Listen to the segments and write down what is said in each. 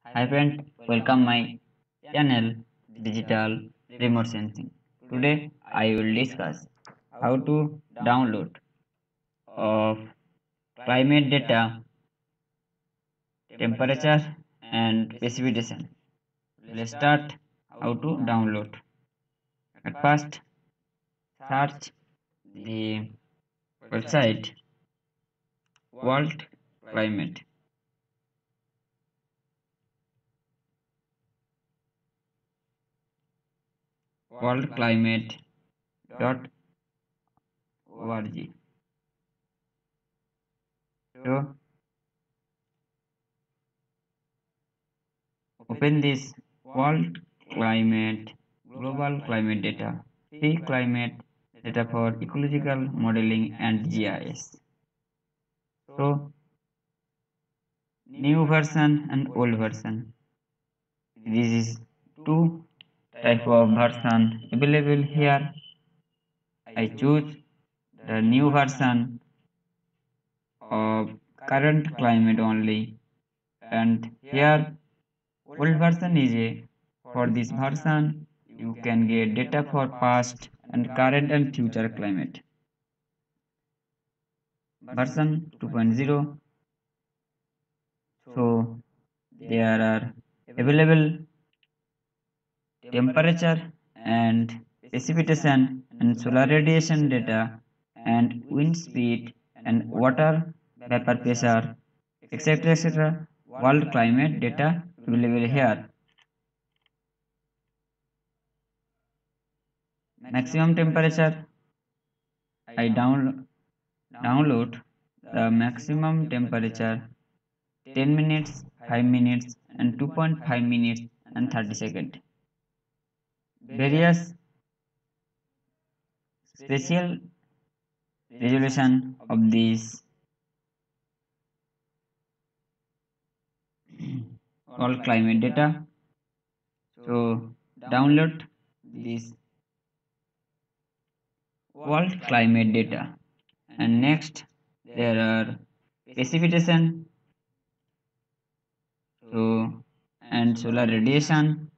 Hi friend, welcome my channel Digital Remote Sensing. Today I will discuss how to download of climate data, temperature and precipitation. Let's start how to download. At first, search the website World Climate. worldclimate.org. So open this World Climate Global Climate Data, free climate data for ecological modeling and GIS. So new version and old version. This is two type of version available here. I choose the new version of current climate only, and here old version is a for this version you can get data for past and current and future climate. Version 2.0. So there are available temperature and precipitation and solar radiation data and wind speed and water vapor pressure, etc. World climate data available here. Maximum temperature. I download the maximum temperature 10 minutes, 5 minutes and 2.5 minutes and 30 seconds. Various spatial resolution of these all climate data. So download this world climate data, and next there are precipitation, so and solar radiation,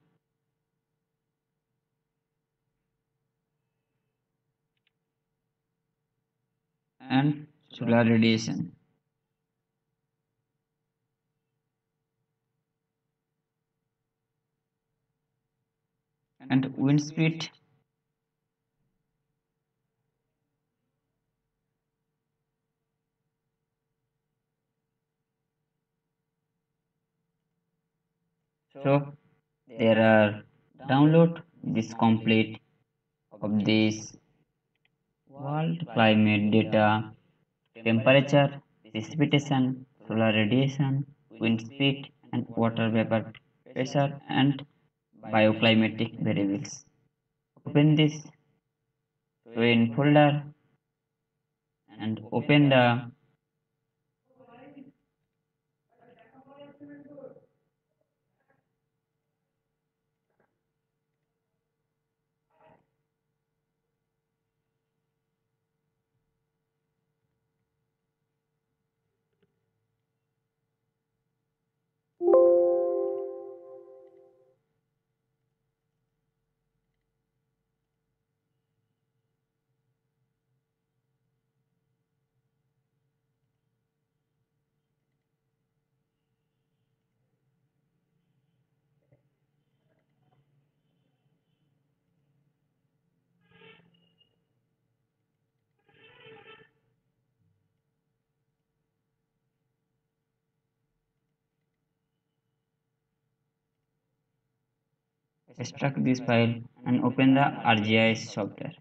and solar radiation and wind speed. So there are download this complete of this world climate data, temperature, precipitation, solar radiation, wind speed, and water vapor pressure and bioclimatic variables. Open this in folder and open the extract this file and open the ArcGIS software.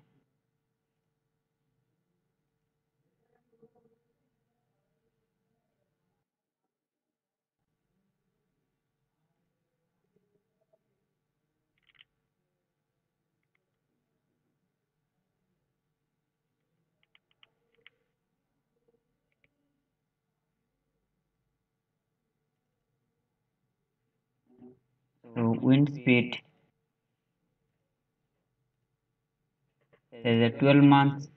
So wind speed, there is a 12 months,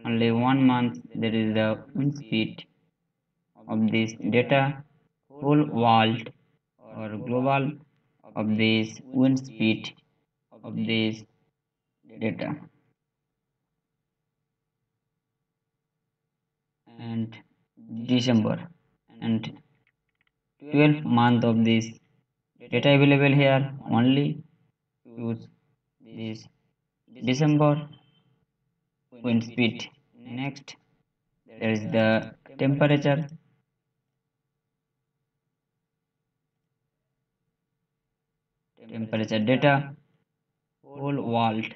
only 1 month there is the wind speed of this data whole world or global of this wind speed of this data. And December and 12th month of this data available here, only use this December wind speed. Next, there is the temperature data whole world.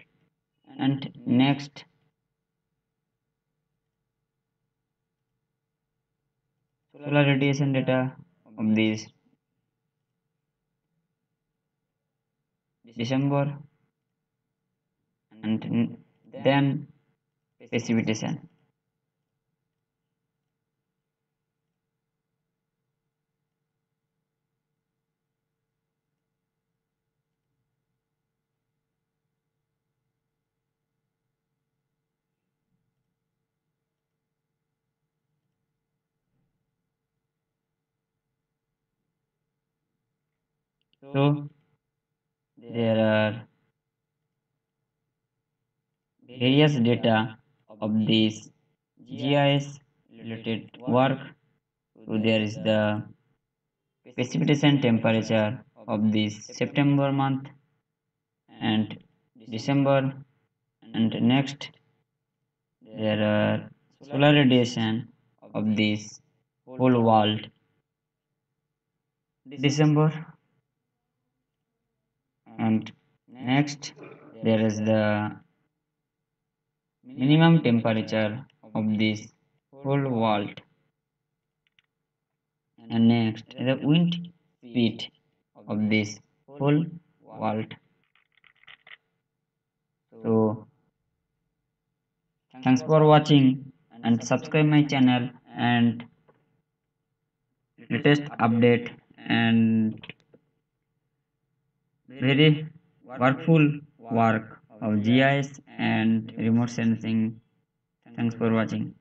And next, solar radiation data of this December. And then precipitation. So there are various data of this GIS related work. So there is the precipitation temperature of this September month and December. And next, there are solar radiation of this whole world December. And next, there is the minimum temperature of this whole world. And next, the wind speed of this whole world. So thanks for watching and subscribe my channel and latest update and very workful work of GIS and remote sensing. Thanks for watching.